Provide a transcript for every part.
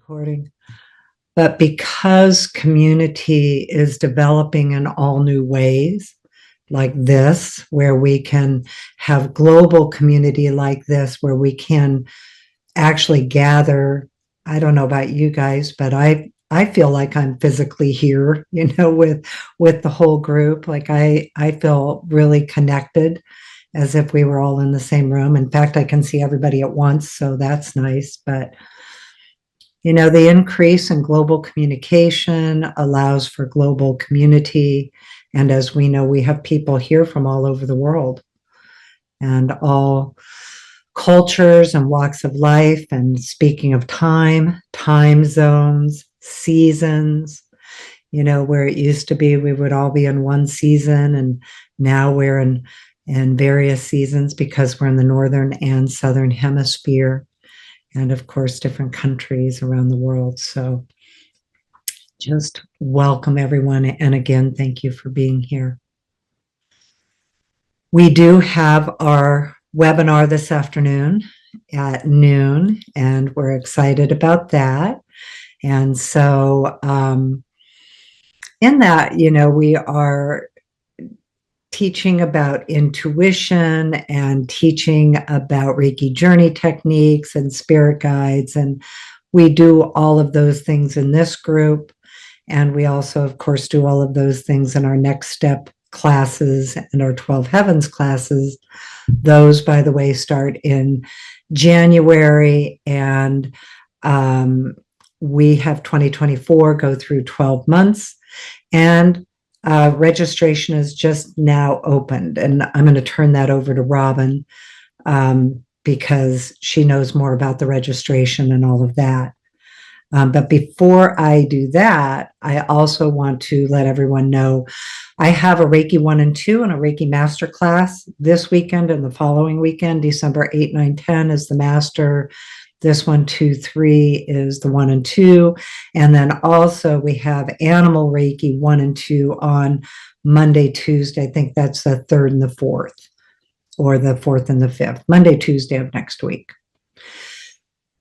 recording. But because community is developing in all new ways, like this, where we can have global community like this, where we can actually gather. I don't know about you guys, but I feel like I'm physically here, with the whole group. Like I feel really connected, as if we were all in the same room. In fact, I can see everybody at once, so that's nice. But the increase in global communication allows for global community. And as we know, we have people here from all over the world and all cultures and walks of life. And speaking of time zones, seasons, where it used to be we would all be in one season, and now we're in various seasons because we're in the northern and southern hemisphere, and of course different countries around the world. So just welcome everyone, and again, thank you for being here. We do have our webinar this afternoon at noon, and we're excited about that. And so in that, we are teaching about intuition and teaching about Reiki journey techniques and spirit guides. And we do all of those things in this group. And we also, of course, do all of those things in our next step classes and our 12 Heavens classes. Those, by the way, start in January, and we have 2024 go through 12 months, and registration is just now opened. And I'm going to turn that over to Robyn because she knows more about the registration and all of that. But before I do that, I also want to let everyone know I have a Reiki 1 and 2 and a Reiki Masterclass this weekend and the following weekend. December 8, 9, 10 is the Master. This 1, 2, 3 is the 1 and 2. And then also we have Animal Reiki 1 and 2 on Monday, Tuesday. I think that's the 3rd and the 4th, or the 4th and the 5th, Monday, Tuesday of next week.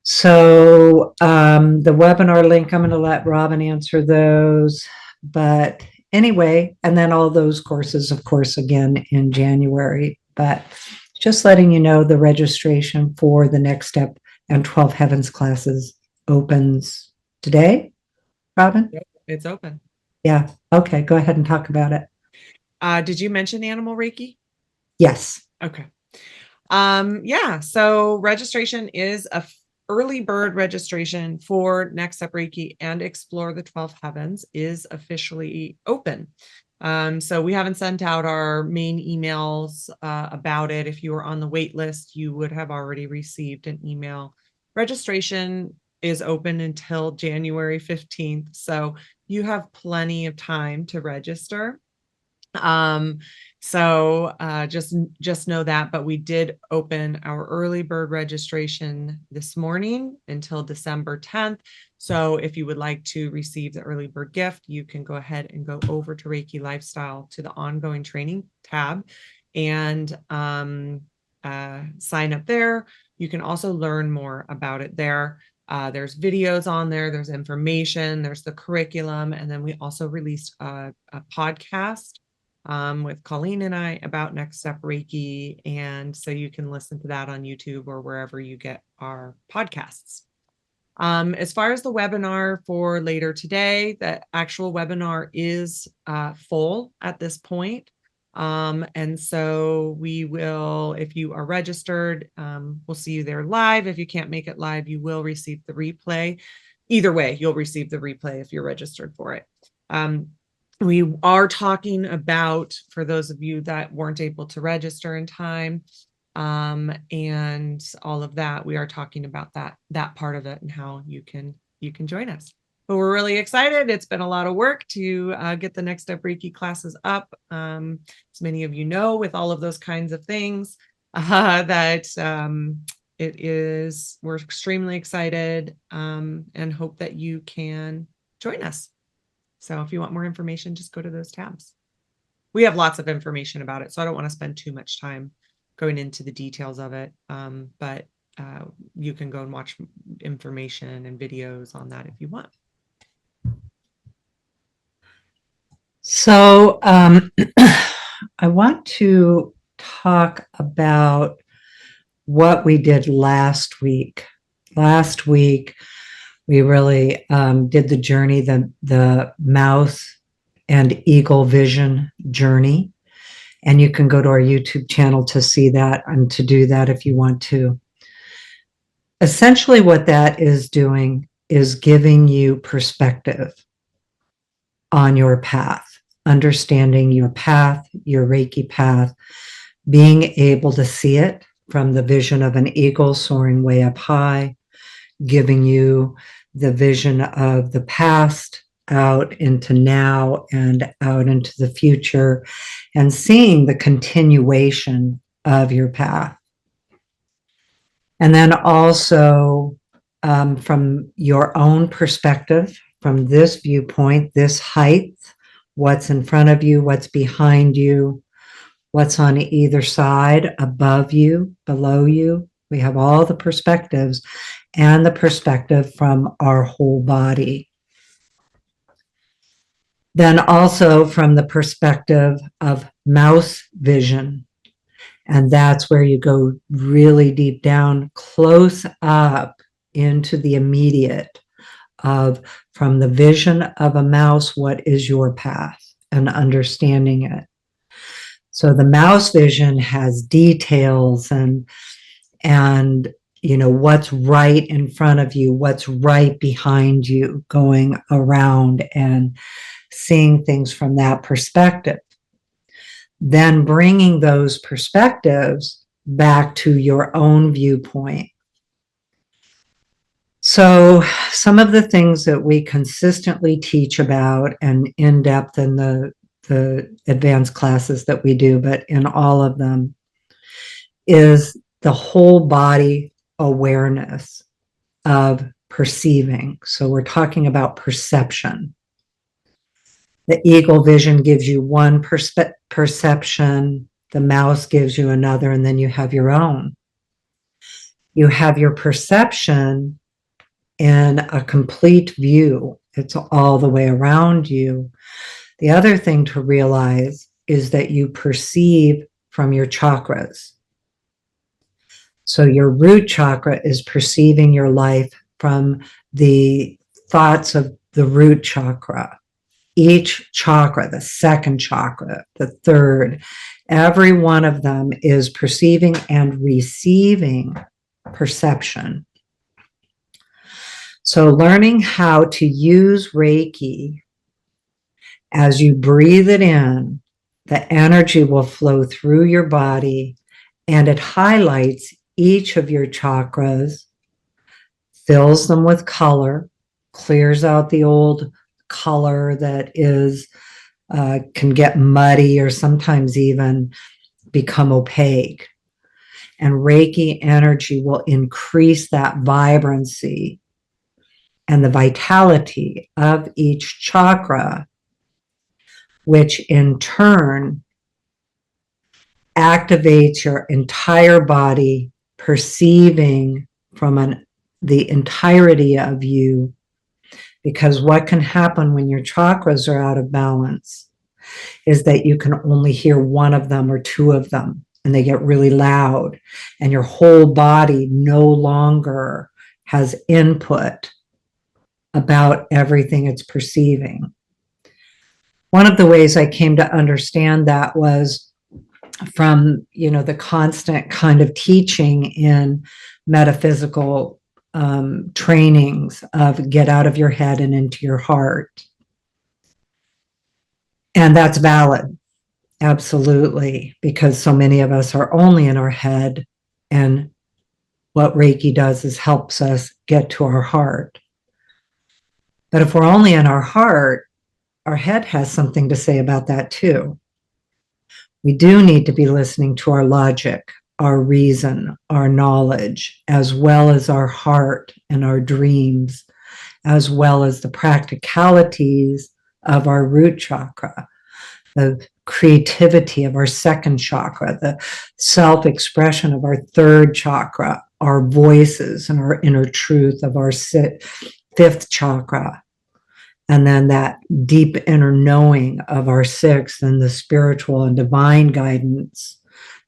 So the webinar link, I'm going to let Robyn answer those. But anyway, and then all those courses, of course, again in January. But just letting you know, the registration for the next step and 12 Heavens classes opens today. Robyn? It's open. Yeah. Okay. Go ahead and talk about it. Did you mention Animal Reiki? Yes. Okay. Yeah. So registration is a early bird registration for Next Step Reiki and Explore the 12 Heavens is officially open. So we haven't sent out our main emails about it. If you were on the wait list, you would have already received an email. Registration is open until January 15th. So you have plenty of time to register. So just know that, but we did open our early bird registration this morning until December 10th. So if you would like to receive the early bird gift, you can go ahead and go over to Reiki Lifestyle to the ongoing training tab and sign up there. You can also learn more about it there. There's videos on there, there's information, there's the curriculum, and then we also released a podcast with Colleen and I about Next Step Reiki. And so you can listen to that on YouTube or wherever you get our podcasts. As far as the webinar for later today, the actual webinar is full at this point. And so we will, if you are registered, we'll see you there live. If you can't make it live, you will receive the replay. Either way, you'll receive the replay if you're registered for it. We are talking about, for those of you that weren't able to register in time, and all of that, we are talking about that part of it and how you can join us. But we're really excited. It's been a lot of work to get the Next Step Reiki classes up. As many of you know, with all of those kinds of things, that we're extremely excited and hope that you can join us. So if you want more information, just go to those tabs. We have lots of information about it, so I don't want to spend too much time going into the details of it. But you can go and watch information and videos on that if you want. So I want to talk about what we did last week. Last week, we really did the journey, the mouse and eagle vision journey. And you can go to our YouTube channel to see that and to do that if you want to. Essentially, what that is doing is giving you perspective on your path, understanding your path, your Reiki path, being able to see it from the vision of an eagle soaring way up high, giving you the vision of the past out into now and out into the future, and seeing the continuation of your path. And then also from your own perspective, from this viewpoint, this height, what's in front of you, what's behind you, what's on either side, above you, below you. We have all the perspectives and the perspective from our whole body. Then also from the perspective of mouse vision. And that's where you go really deep down, close up into the immediate of, from the vision of a mouse, what is your path, and understanding it. So the mouse vision has details and you know, what's right in front of you, what's right behind you, going around and seeing things from that perspective. Then bringing those perspectives back to your own viewpoint. So some of the things that we consistently teach about and in depth in the advanced classes that we do, but in all of them, is the whole body awareness of perceiving. So we're talking about perception. The eagle vision gives you one perception, the mouse gives you another, and then you have your own. You have your perception in a complete view. It's all the way around you. The other thing to realize is that you perceive from your chakras. So your root chakra is perceiving your life from the thoughts of the root chakra. Each chakra, the second chakra, the third, every one of them is perceiving and receiving perception. So learning how to use Reiki, as you breathe it in, the energy will flow through your body and it highlights each of your chakras, fills them with color, clears out the old color that is can get muddy or sometimes even become opaque. And Reiki energy will increase that vibrancy and the vitality of each chakra, which in turn activates your entire body, perceiving from the entirety of you. Because what can happen when your chakras are out of balance is that you can only hear one of them or two of them, and they get really loud, and your whole body no longer has input about everything it's perceiving. One of the ways I came to understand that was from, you know, the constant kind of teaching in metaphysical trainings of get out of your head and into your heart. And that's valid, absolutely, because so many of us are only in our head, and what Reiki does is helps us get to our heart. But if we're only in our heart, our head has something to say about that too. We do need to be listening to our logic, our reason, our knowledge, as well as our heart and our dreams, as well as the practicalities of our root chakra, the creativity of our second chakra, the self-expression of our third chakra, our voices and our inner truth of our fifth chakra. And then that deep inner knowing of our sixth and the spiritual and divine guidance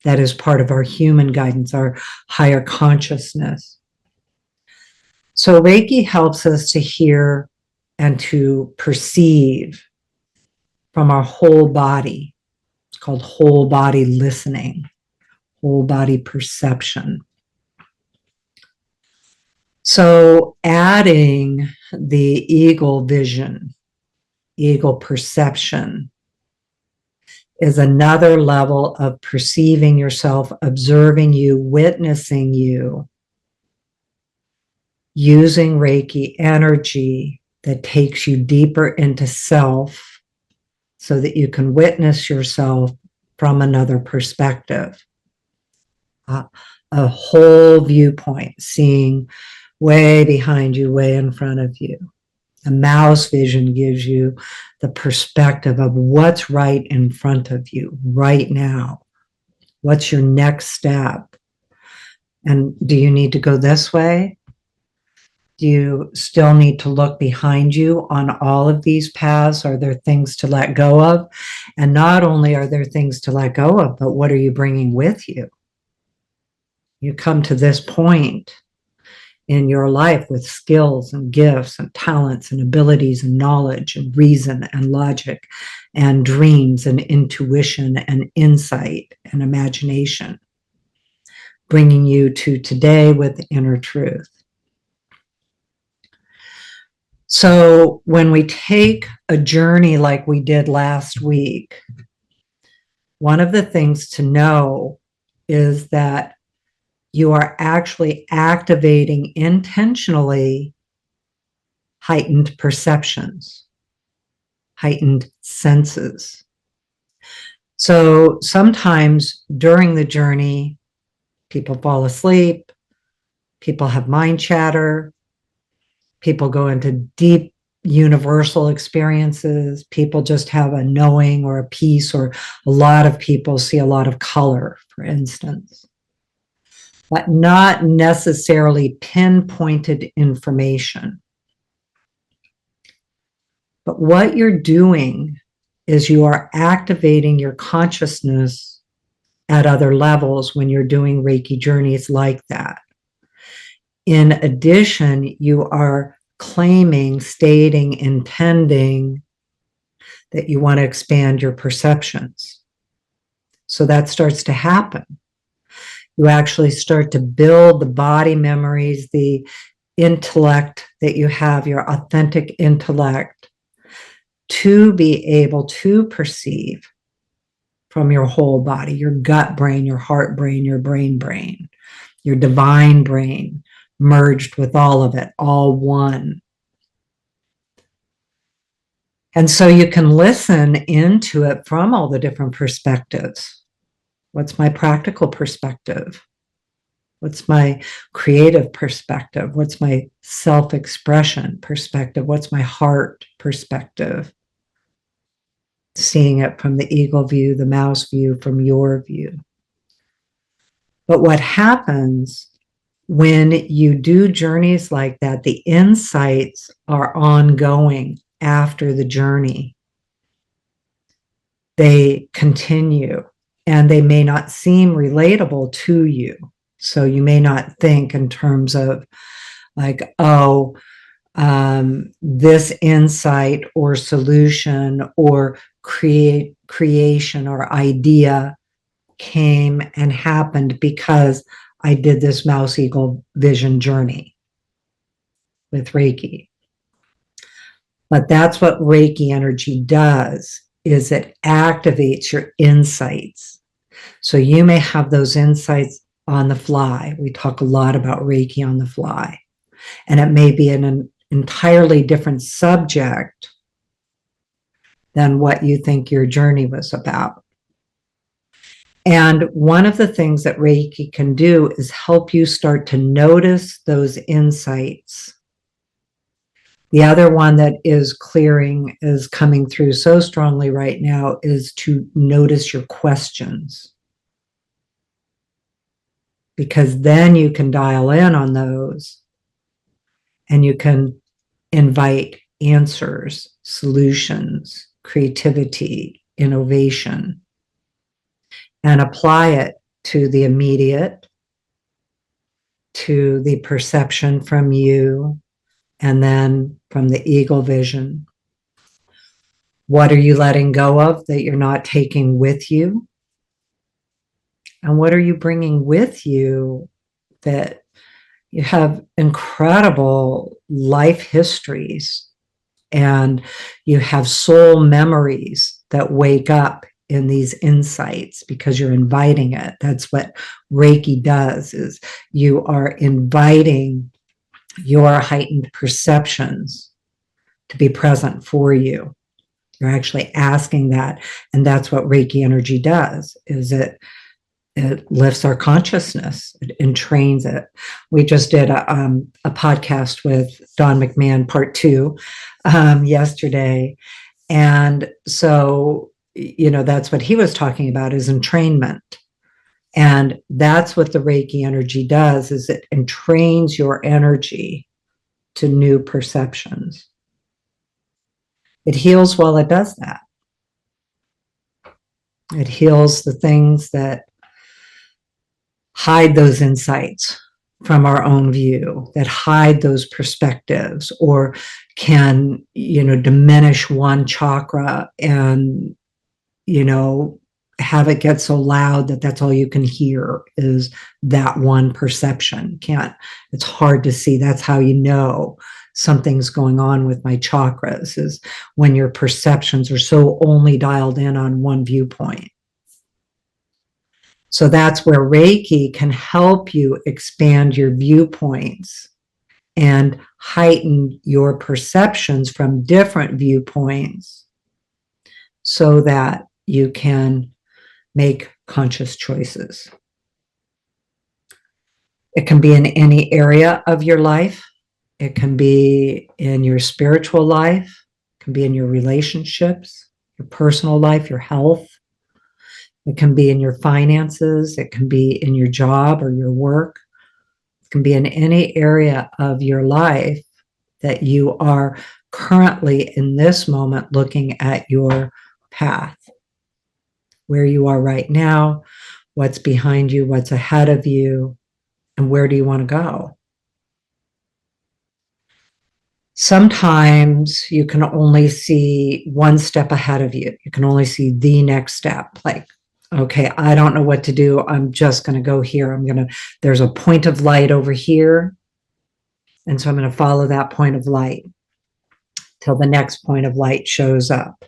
that is part of our human guidance, our higher consciousness. So Reiki helps us to hear and to perceive from our whole body. It's called whole body listening, whole body perception. So adding the eagle vision, eagle perception, is another level of perceiving yourself, observing you, witnessing you, using Reiki energy that takes you deeper into self so that you can witness yourself from another perspective. A whole viewpoint, seeing way behind you, way in front of you. A mouse vision gives you the perspective of what's right in front of you right now. What's your next step? And do you need to go this way? Do you still need to look behind you on all of these paths? Are there things to let go of? And not only are there things to let go of, but what are you bringing with you? You come to this point in your life with skills and gifts and talents and abilities and knowledge and reason and logic and dreams and intuition and insight and imagination, bringing you to today with inner truth. So when we take a journey like we did last week, one of the things to know is that you are actually activating intentionally heightened perceptions, heightened senses. So sometimes during the journey, people fall asleep, people have mind chatter, people go into deep universal experiences, people just have a knowing or a peace, or a lot of people see a lot of color, for instance, but not necessarily pinpointed information. But what you're doing is you are activating your consciousness at other levels when you're doing Reiki journeys like that. In addition, you are claiming, stating, intending that you want to expand your perceptions. So that starts to happen. You actually start to build the body memories, the intellect that you have, your authentic intellect, to be able to perceive from your whole body, your gut brain, your heart brain, your brain, your divine brain, merged with all of it, all one. And so you can listen into it from all the different perspectives. What's my practical perspective? What's my creative perspective? What's my self-expression perspective? What's my heart perspective? Seeing it from the eagle view, the mouse view, from your view. But what happens when you do journeys like that, the insights are ongoing after the journey. They continue, and they may not seem relatable to you. So you may not think in terms of like, oh, this insight or solution or creation or idea came and happened because I did this mouse eagle vision journey with Reiki. But that's what Reiki energy does, is it activates your insights. So you may have those insights on the fly. We talk a lot about Reiki on the fly. And it may be an entirely different subject than what you think your journey was about. And one of the things that Reiki can do is help you start to notice those insights. The other one that is coming through so strongly right now is to notice your questions. because then you can dial in on those and you can invite answers, solutions, creativity, innovation, and apply it to the immediate, to the perception from you, and then from the eagle vision. What are you letting go of that you're not taking with you? And what are you bringing with you that you have incredible life histories and you have soul memories that wake up in these insights because you're inviting it. That's what Reiki does, is you are inviting your heightened perceptions to be present for you. You're actually asking that. And that's what Reiki energy does, is it lifts our consciousness, it entrains it. We just did a podcast with Don McMahon, part 2, yesterday. And so, that's what he was talking about, is entrainment. And that's what the Reiki energy does, is it entrains your energy to new perceptions. It heals while it does that. It heals the things that hide those insights from our own view, that hide those perspectives, or can, diminish one chakra and, have it get so loud that that's all you can hear is that one perception. It's hard to see. That's how you know something's going on with my chakras, is when your perceptions are so only dialed in on one viewpoint. So that's where Reiki can help you expand your viewpoints and heighten your perceptions from different viewpoints so that you can make conscious choices. It can be in any area of your life. It can be in your spiritual life. It can be in your relationships, your personal life, your health. It can be in your finances. It can be in your job or your work. It can be in any area of your life that you are currently in this moment looking at your path, where you are right now, what's behind you, what's ahead of you, and where do you want to go? Sometimes you can only see one step ahead of you. You can only see the next step. Like, okay, I don't know what to do. I'm just going to go here. There's a point of light over here. And so I'm going to follow that point of light till the next point of light shows up.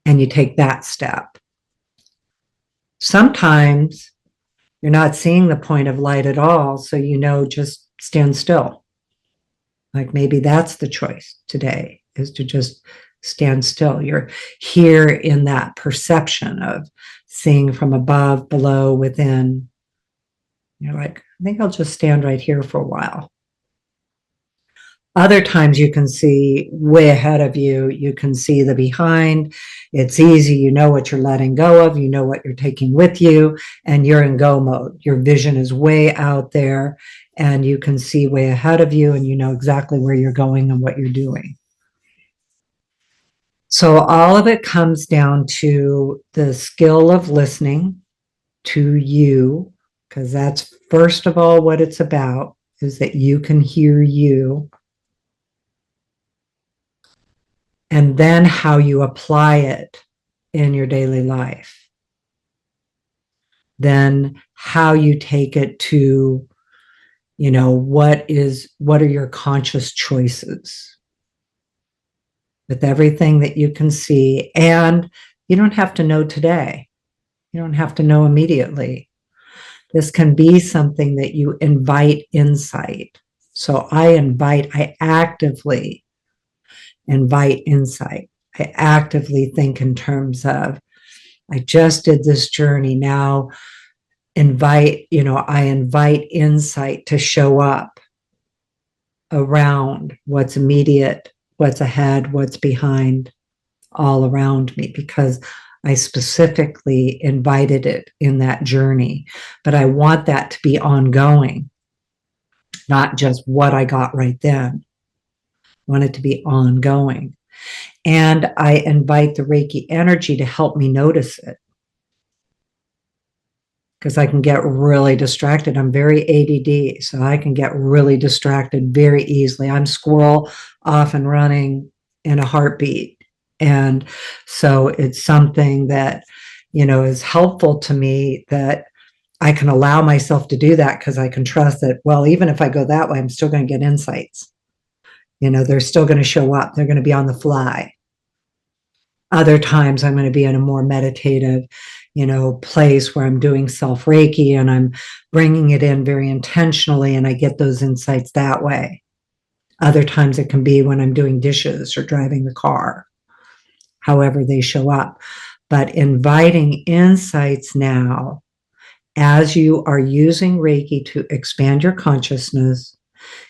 And you take that step. Sometimes you're not seeing the point of light at all. So, just stand still. Like maybe that's the choice today, is to just stand still. You're here in that perception of seeing from above, below, within. You're like, I think I'll just stand right here for a while. Other times you can see way ahead of you. You can see the behind. It's easy. You know what you're letting go of. You know what you're taking with you, and you're in go mode. Your vision is way out there, and you can see way ahead of you, and you know exactly where you're going and what you're doing. So all of it comes down to the skill of listening to you, because that's first of all what it's about, is that you can hear you. And then how you apply it in your daily life. Then how you take it to, what are your conscious choices with everything that you can see. And you don't have to know today. You don't have to know immediately. This can be something that you invite insight. So I actively invite insight. I actively think in terms of, I just did this journey. Now I invite insight to show up around what's immediate, what's ahead, what's behind, all around me, because I specifically invited it in that journey, but I want that to be ongoing, not just what I got right then. I want it to be ongoing. And I invite the Reiki energy to help me notice it, because I can get really distracted. I'm very ADD, so I can get really distracted very easily. I'm squirrel off and running in a heartbeat. And so it's something that, is helpful to me, that I can allow myself to do that, because I can trust that, well, even if I go that way, I'm still going to get insights. They're still going to show up. They're going to be on the fly. Other times I'm going to be in a more meditative, place where I'm doing self Reiki and I'm bringing it in very intentionally, and I get those insights that way. Other times it can be when I'm doing dishes or driving the car, however they show up. But inviting insights now, as you are using Reiki to expand your consciousness,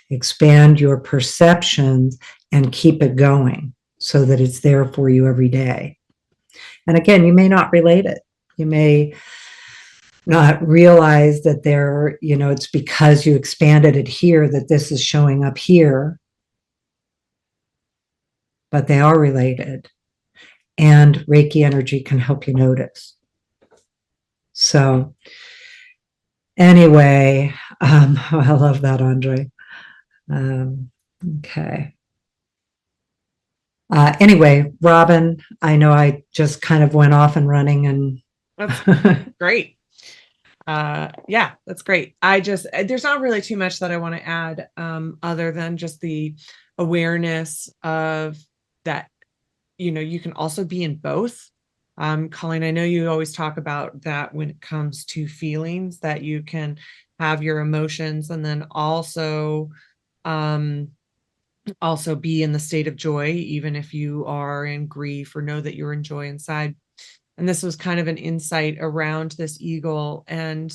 expand your perceptions, and keep it going so that it's there for you every day. And again, you may not relate it. You may not realize that it's because you expanded it here that this is showing up here, but they are related. And Reiki energy can help you notice. So anyway, I love that, Andre. Okay. Anyway, Robyn, I know I just kind of went off and running, and That's great. Yeah, that's great. There's not really too much that I want to add, other than just the awareness of that, you can also be in both. Colleen, I know you always talk about that when it comes to feelings, that you can have your emotions and then also be in the state of joy, even if you are in grief, or know that you're in joy inside. And this was kind of an insight around this eagle and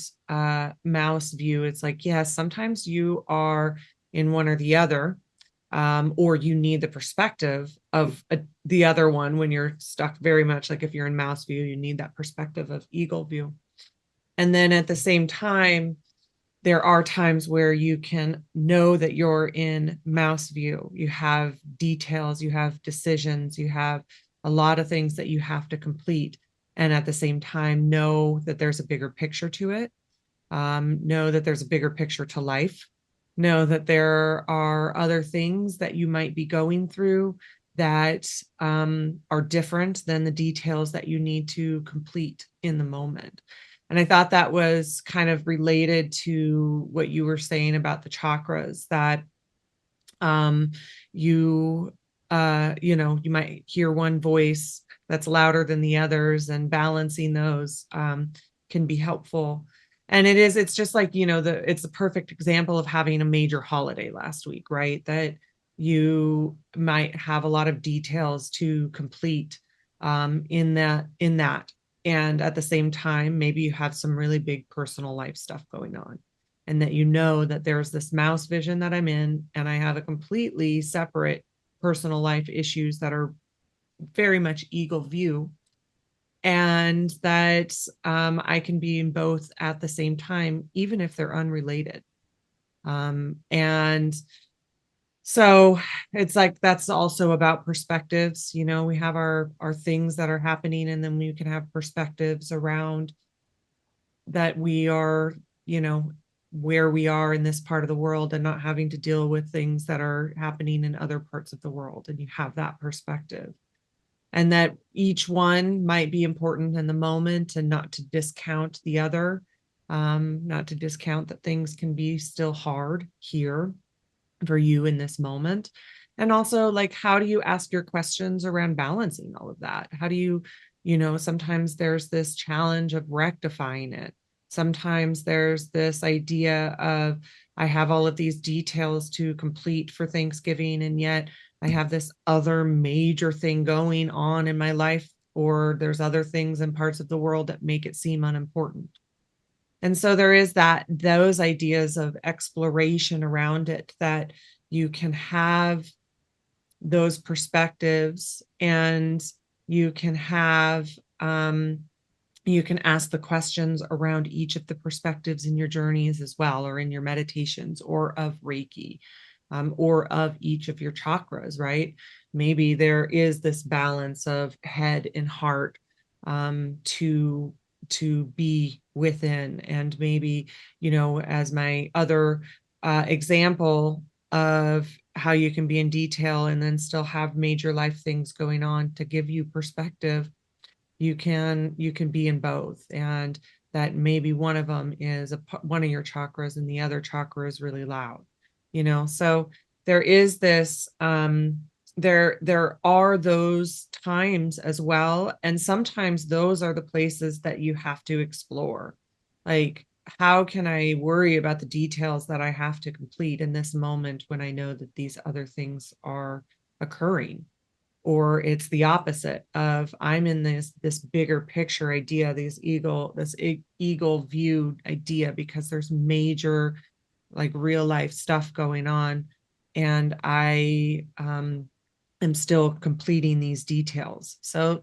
mouse view. It's like, yes, sometimes you are in one or the other, or you need the perspective of the other one when you're stuck. Very much like if you're in mouse view, you need that perspective of eagle view. And then at the same time, there are times where you can know that you're in mouse view. You have details, you have decisions, you have a lot of things that you have to complete. And at the same time, know that there's a bigger picture to it. Know that there's a bigger picture to life. Know that there are other things that you might be going through that are different than the details that you need to complete in the moment. And I thought that was kind of related to what you were saying about the chakras, that you might hear one voice that's louder than the others, and balancing those can be helpful. And it's just like, it's a perfect example of having a major holiday last week, right? That you might have a lot of details to complete in that. And at the same time, maybe you have some really big personal life stuff going on, and that that there's this mouse vision that I'm in, and I have a completely separate personal life issues that are very much eagle view, and that I can be in both at the same time, even if they're unrelated. And so it's like, that's also about perspectives. We have our things that are happening, and then we can have perspectives around that we are, where we are in this part of the world, and not having to deal with things that are happening in other parts of the world. And you have that perspective, and that each one might be important in the moment, and not to discount the other, not to discount that things can be still hard here for you in this moment. And also, like, how do you ask your questions around balancing all of that? How do you, sometimes there's this challenge of rectifying it. Sometimes there's this idea of, I have all of these details to complete for Thanksgiving, and yet I have this other major thing going on in my life, or there's other things in parts of the world that make it seem unimportant. And so there is those ideas of exploration around it, that you can have those perspectives, and you can have you can ask the questions around each of the perspectives in your journeys as well, or in your meditations, or of Reiki, or of each of your chakras, right? Maybe there is this balance of head and heart to be within. And maybe, as my other example of how you can be in detail and then still have major life things going on to give you perspective, you can be in both, and that maybe one of them is one of your chakras and the other chakra is really loud, so there is this there are those times as well, and sometimes those are the places that you have to explore. Like, how can I worry about the details that I have to complete in this moment when I know that these other things are occurring? Or it's the opposite of, I'm in this bigger picture idea, this eagle view idea, because there's major, like, real life stuff going on, and I am still completing these details. So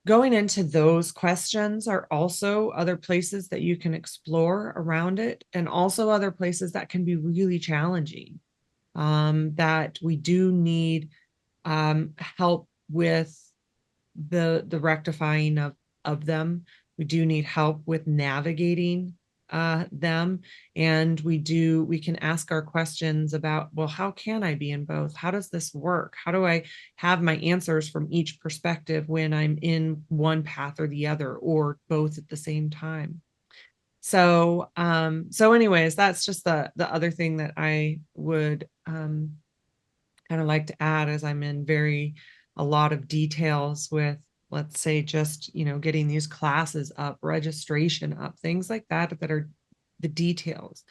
going into those questions are also other places that you can explore around it, and also other places that can be really challenging, that we do need help with the rectifying of them. We do need help with navigating them, and we can ask our questions about, well, how can I be in both? How does this work? How do I have my answers from each perspective when I'm in one path or the other, or both at the same time? So anyways, that's just the other thing that I would kind of like to add, as I'm in a lot of details with, let's say, just, getting these classes up, registration up, things like that are the details.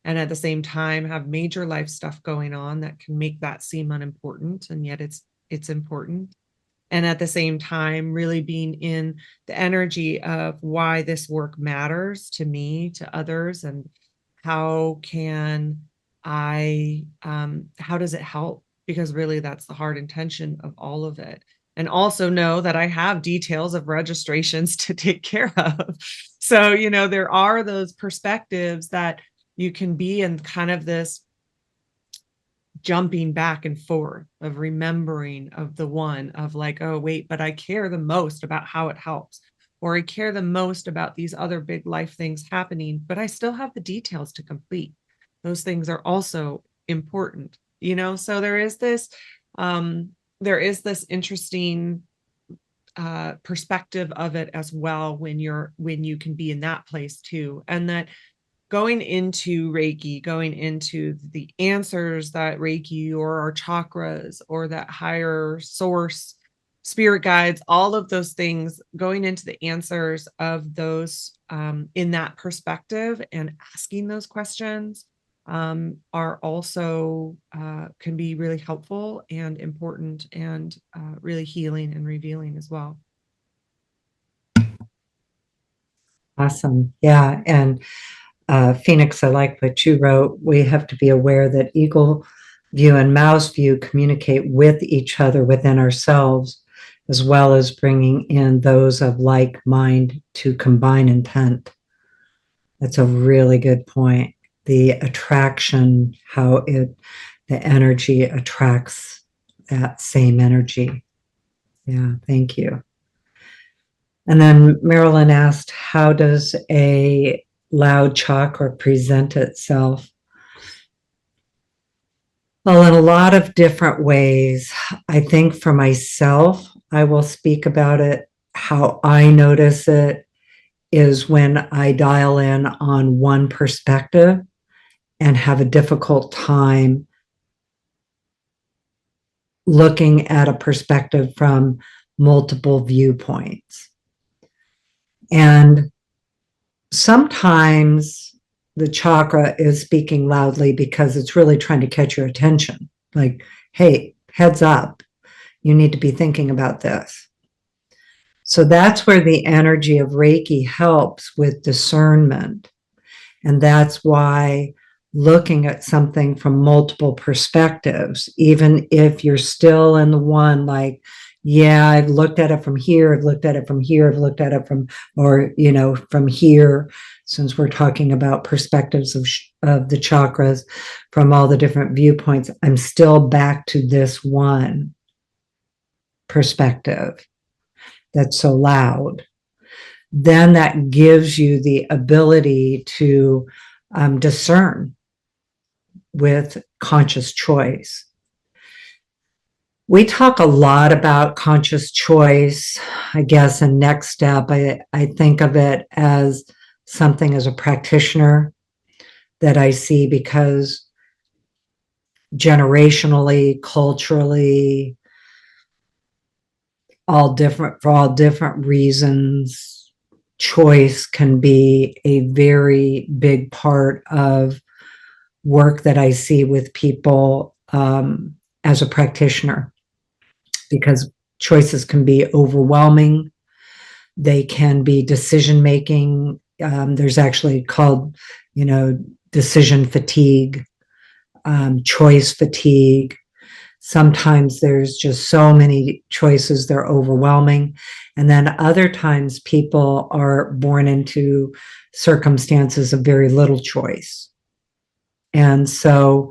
And at the same time have major life stuff going on that can make that seem unimportant, and yet it's important. And at the same time, really being in the energy of why this work matters to me, to others, and how can how does it help? Because really that's the hard intention of all of it. And also know that I have details of registrations to take care of. So, there are those perspectives that you can be in, kind of this jumping back and forth of remembering of the one of, like, oh wait, but I care the most about how it helps, or I care the most about these other big life things happening, but I still have the details to complete. Those things are also important, so there is this interesting perspective of it as well, when you can be in that place too. And that going into Reiki, going into the answers that Reiki or our chakras or that higher source, spirit guides, all of those things, going into the answers of those in that perspective and asking those questions are also can be really helpful and important, and really healing and revealing as well. Awesome. Yeah. And Phoenix, I like what you wrote. We have to be aware that eagle view and mouse view communicate with each other within ourselves, as well as bringing in those of like mind to combine intent. That's a really good point. The attraction, the energy attracts that same energy. Yeah, thank you. And then Marilyn asked, how does a loud chakra present itself? Well, in a lot of different ways. I think for myself, I will speak about it. How I notice it is when I dial in on one perspective and have a difficult time looking at a perspective from multiple viewpoints. And sometimes the chakra is speaking loudly because it's really trying to catch your attention. Like, hey, heads up, you need to be thinking about this. So that's where the energy of Reiki helps with discernment. And that's why looking at something from multiple perspectives, even if you're still in the one, like yeah, I've looked at it from here, I've looked at it from here, I've looked at it from, or, from here, since we're talking about perspectives of the chakras from all the different viewpoints, I'm still back to this one perspective that's so loud. Then that gives you the ability to discern with conscious choice. We talk a lot about conscious choice, I guess, and next step. I think of it as something as a practitioner that I see because generationally, culturally, for all different reasons, choice can be a very big part of work that I see with people as a practitioner, because choices can be overwhelming. They can be decision making. There's actually called, decision fatigue, choice fatigue. Sometimes there's just so many choices, they're overwhelming. And then other times people are born into circumstances of very little choice. And so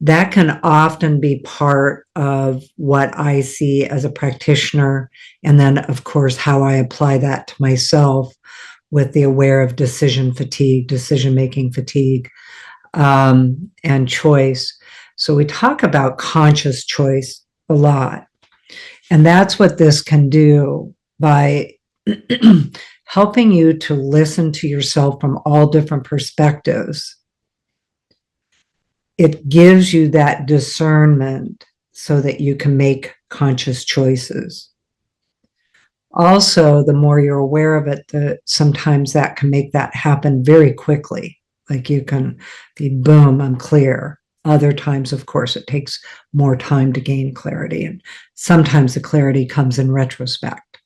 that can often be part of what I see as a practitioner. And then, of course, how I apply that to myself with the aware of decision fatigue, decision making fatigue, and choice. So we talk about conscious choice a lot. And that's what this can do by helping you to listen to yourself from all different perspectives. It gives you that discernment so that you can make conscious choices. Also, the more you're aware of it, sometimes that can make that happen very quickly. Like you can be, boom, I'm clear. Other times, of course, it takes more time to gain clarity. And sometimes the clarity comes in retrospect.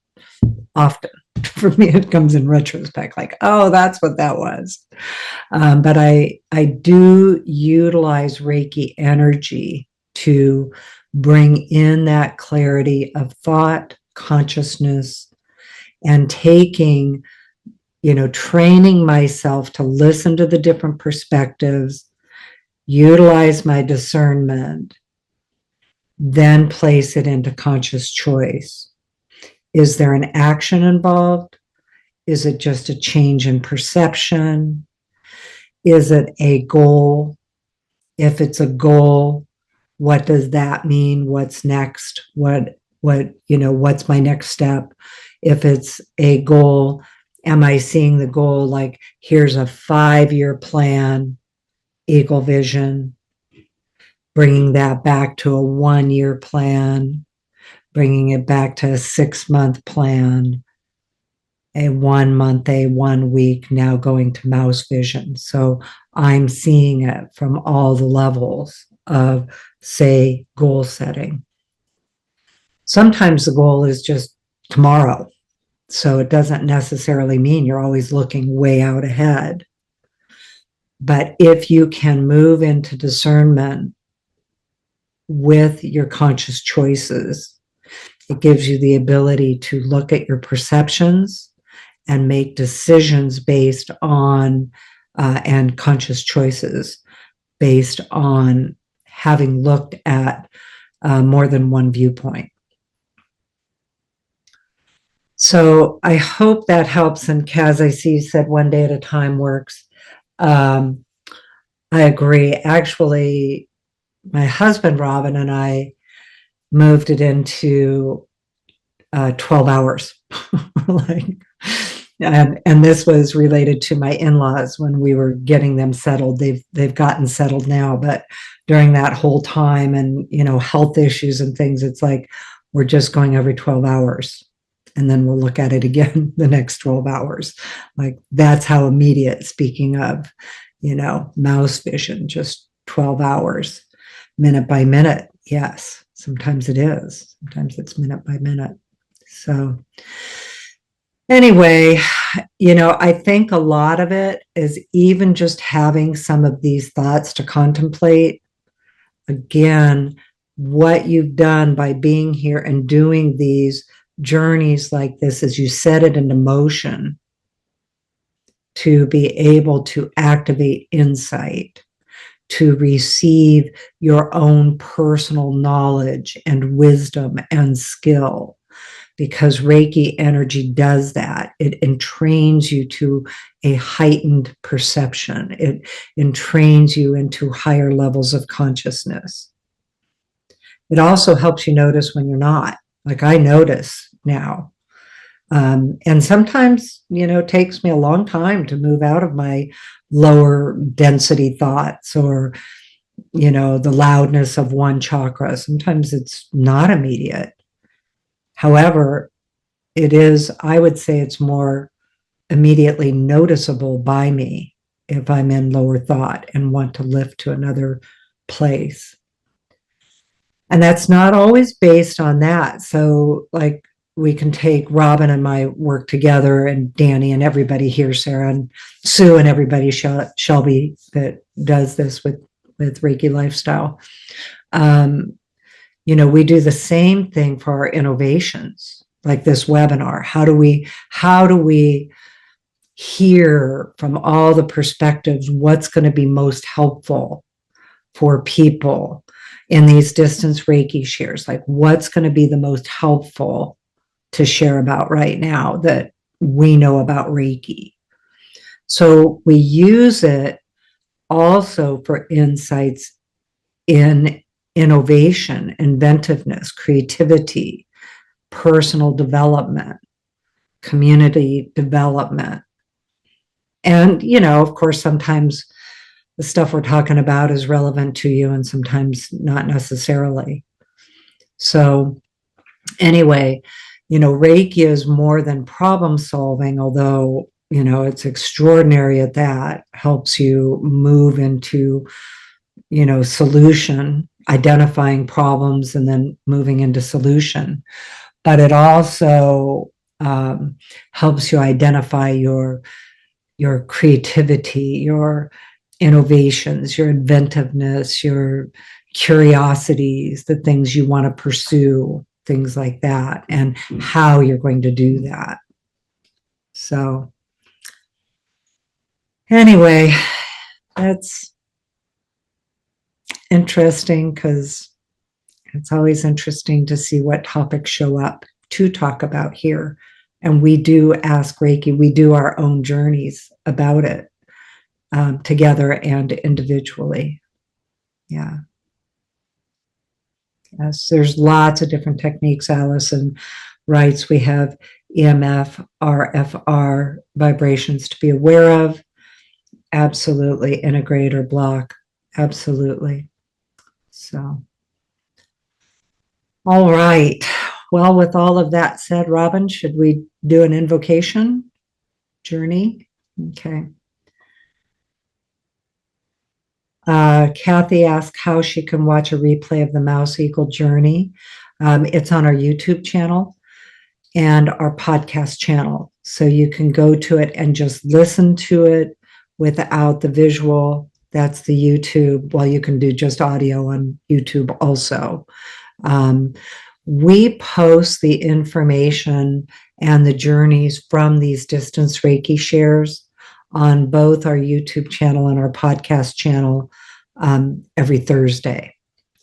Often, for me, it comes in retrospect, like, oh, that's what that was. But I do utilize Reiki energy to bring in that clarity of thought, consciousness, and taking, training myself to listen to the different perspectives, utilize my discernment, then place it into conscious choice. Is there an action involved? Is it just a change in perception? Is it a goal? If it's a goal, what does that mean? What's next? What's my next step? If it's a goal, am I seeing the goal like, here's a 5-year plan, eagle vision, bringing that back to a 1-year plan, bringing it back to a 6-month plan, a 1 month, a 1 week, now going to mouse vision. So I'm seeing it from all the levels of, say, goal setting. Sometimes the goal is just tomorrow. So it doesn't necessarily mean you're always looking way out ahead. But if you can move into discernment with your conscious choices, it gives you the ability to look at your perceptions and make decisions based on, and conscious choices based on having looked at more than one viewpoint. So I hope that helps. And Kaz, I see you said 1 day at a time works. I agree. Actually, my husband, Robyn, and I moved it into 12 hours. Like, and this was related to my in-laws when we were getting them settled. They've gotten settled now, but during that whole time and, health issues and things, it's like, we're just going every 12 hours. And then we'll look at it again the next 12 hours. Like, that's how immediate, speaking of, mouse vision, just 12 hours, minute by minute. Yes, sometimes it is. Sometimes it's minute by minute. So anyway, I think a lot of it is even just having some of these thoughts to contemplate. Again, what you've done by being here and doing these journeys like this is you set it into motion to be able to activate insight, to receive your own personal knowledge and wisdom and skill, because Reiki energy does that. It entrains you to a heightened perception. It entrains you into higher levels of consciousness. It also helps you notice when you're not. Like I notice now. And sometimes, it takes me a long time to move out of my lower density thoughts or, the loudness of one chakra. Sometimes it's not immediate. However, I would say it's more immediately noticeable by me if I'm in lower thought and want to lift to another place. And that's not always based on that. So, like, we can take Robyn and my work together, and Danny and everybody here, Sarah and Sue and everybody, Shelby, that does this with Reiki Lifestyle. We do the same thing for our innovations, like this webinar. How do we hear from all the perspectives what's going to be most helpful for people in these distance Reiki shares? Like, what's going to be the most helpful to share about right now that we know about Reiki? So we use it also for insights in innovation, inventiveness, creativity, personal development, community development. And, of course, sometimes the stuff we're talking about is relevant to you and sometimes not necessarily. So anyway, Reiki is more than problem solving, although, it's extraordinary at that, helps you move into, solution, identifying problems and then moving into solution. But it also helps you identify your creativity, your innovations, your inventiveness, your curiosities, the things you want to pursue, things like that, and how you're going to do that. So anyway, that's interesting because it's always interesting to see what topics show up to talk about here. And we do ask Reiki, we do our own journeys about it together and individually. Yeah. Yes, there's lots of different techniques. Allison writes, we have EMF, RFR vibrations to be aware of. Absolutely. Integrate or block. Absolutely. So, all right. Well, with all of that said, Robyn, should we do an invocation journey? Okay. Kathy asked how she can watch a replay of the Mouse Eagle journey. It's on our YouTube channel and our podcast channel. So you can go to it and just listen to it without the visual. That's the YouTube. Well, you can do just audio on YouTube also. We post the information and the journeys from these distance Reiki shares on both our YouTube channel and our podcast channel every Thursday,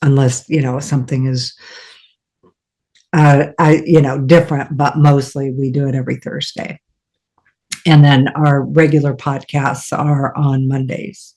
unless, something is, different, but mostly we do it every Thursday. And then our regular podcasts are on Mondays.